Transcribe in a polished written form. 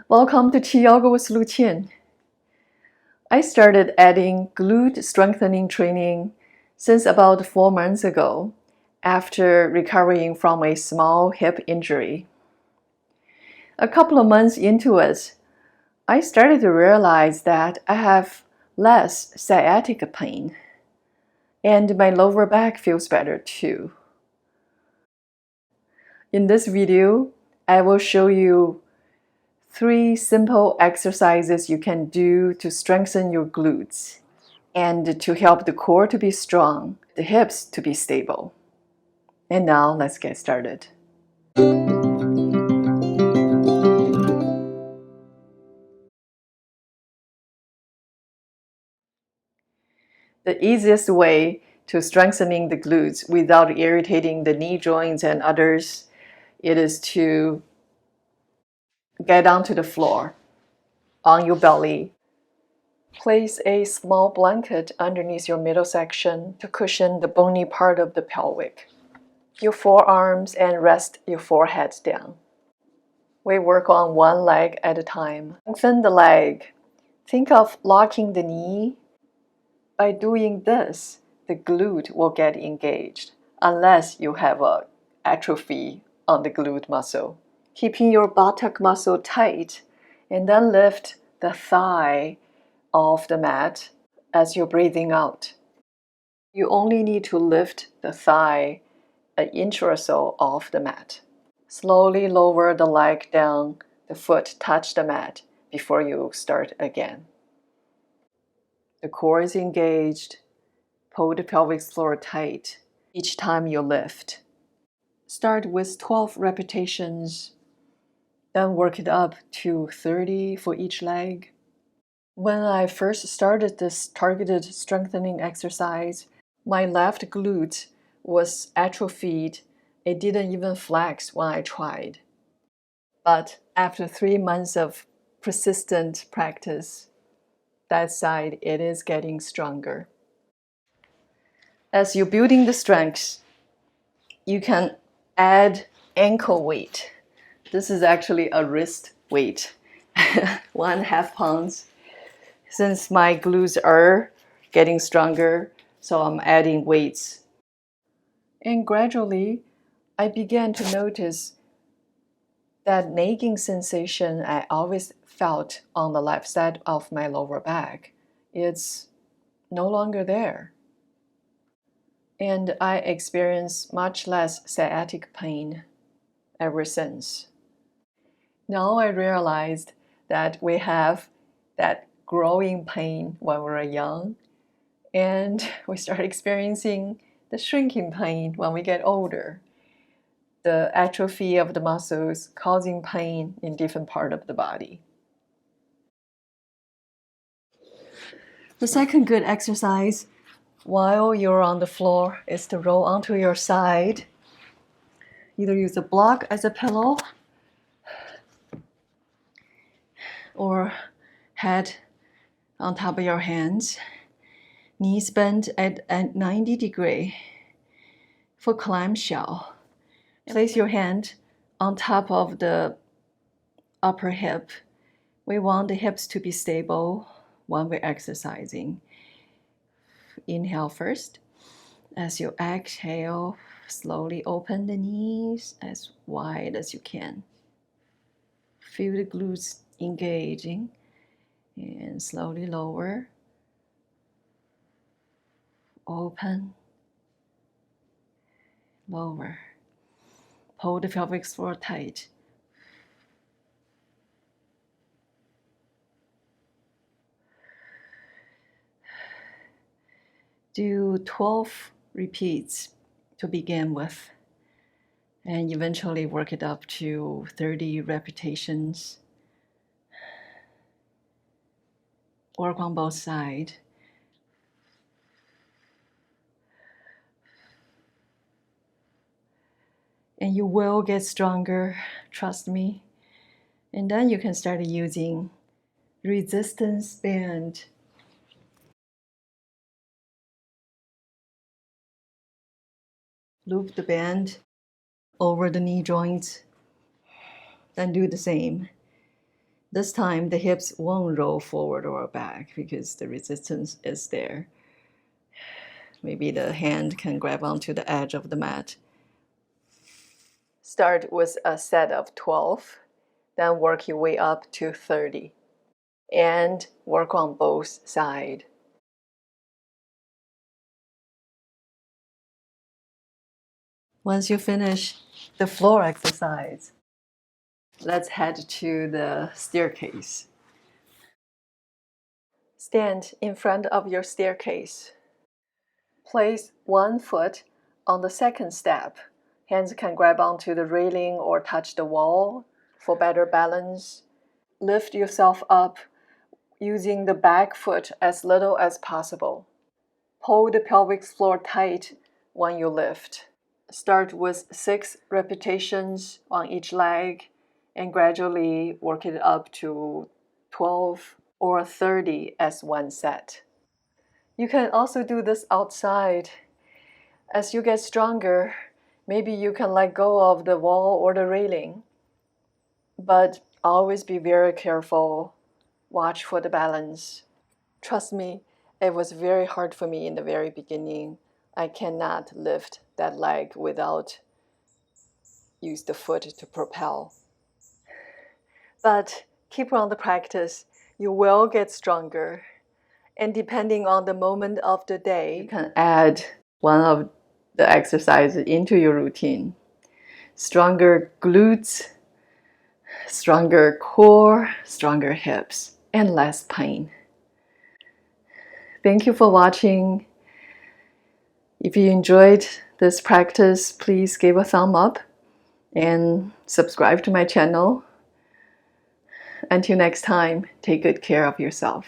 Welcome to QiYoga with LuChin. I started adding glute strengthening training since about 4 months ago after recovering from a small hip injury. A couple of months into it, I started to realize that I have less sciatica pain and my lower back feels better too. In this video, I will show you 3 simple exercises you can do to strengthen your glutes and to help the core to be strong, the hips to be stable. And now let's get started. The easiest way to strengthening the glutes without irritating the knee joints and others, it is to get onto the floor on your belly. Place a small blanket underneath your middle section to cushion the bony part of the pelvic. Your forearms and rest your forehead down. We work on one leg at a time. Lengthen the leg. Think of locking the knee. By doing this, the glute will get engaged unless you have an atrophy on the glute muscle. Keeping your buttock muscle tight and then lift the thigh off the mat as you're breathing out. You only need to lift the thigh an inch or so off the mat. Slowly lower the leg down, the foot touch the mat before you start again. The core is engaged. Pull the pelvic floor tight each time you lift. Start with 12 repetitions, then work it up to 30 for each leg. When I first started this targeted strengthening exercise, my left glute was atrophied. It didn't even flex when I tried. But after 3 months of persistent practice, that side, it is getting stronger. As you're building the strength, you can add ankle weight. This is actually a wrist weight, 1.5 pounds. Since my glutes are getting stronger, so I'm adding weights. And gradually, I began to notice that nagging sensation I always felt on the left side of my lower back. It's no longer there. And I experience much less sciatic pain ever since. Now I realized that we have that growing pain when we're young, and we start experiencing the shrinking pain when we get older. The atrophy of the muscles causing pain in different parts of the body. The second good exercise while you're on the floor is to roll onto your side. Either use a block as a pillow or head on top of your hands. Knees bent at 90 degrees for clamshell. Place your hand on top of the upper hip. We want the hips to be stable when we're exercising. Inhale first. As you exhale, slowly open the knees as wide as you can. Feel the glutes engaging and slowly lower. Open, lower. Hold the pelvic floor tight. Do 12 repeats to begin with, and eventually work it up to 30 repetitions. Work on both sides. And you will get stronger, trust me. And then you can start using resistance band. Loop the band over the knee joints. Then do the same. This time the hips won't roll forward or back because the resistance is there. Maybe the hand can grab onto the edge of the mat. Start with a set of 12, then work your way up to 30. And work on both sides. Once you finish the floor exercise, let's head to the staircase. Stand in front of your staircase. Place one foot on the second step. Hands can grab onto the railing or touch the wall for better balance. Lift yourself up using the back foot as little as possible. Hold the pelvic floor tight when you lift. Start with 6 repetitions on each leg and gradually work it up to 12 or 30 as one set. You can also do this outside. As you get stronger, maybe you can let go of the wall or the railing. But always be very careful. Watch for the balance. Trust me, it was very hard for me in the very beginning. I cannot lift that leg without use the foot to propel. But keep on the practice. You will get stronger. And depending on the moment of the day, you can add one of the exercises into your routine. Stronger glutes, stronger core, stronger hips, and less pain. Thank you for watching. If you enjoyed this practice, please give a thumb up and subscribe to my channel. Until next time, take good care of yourself.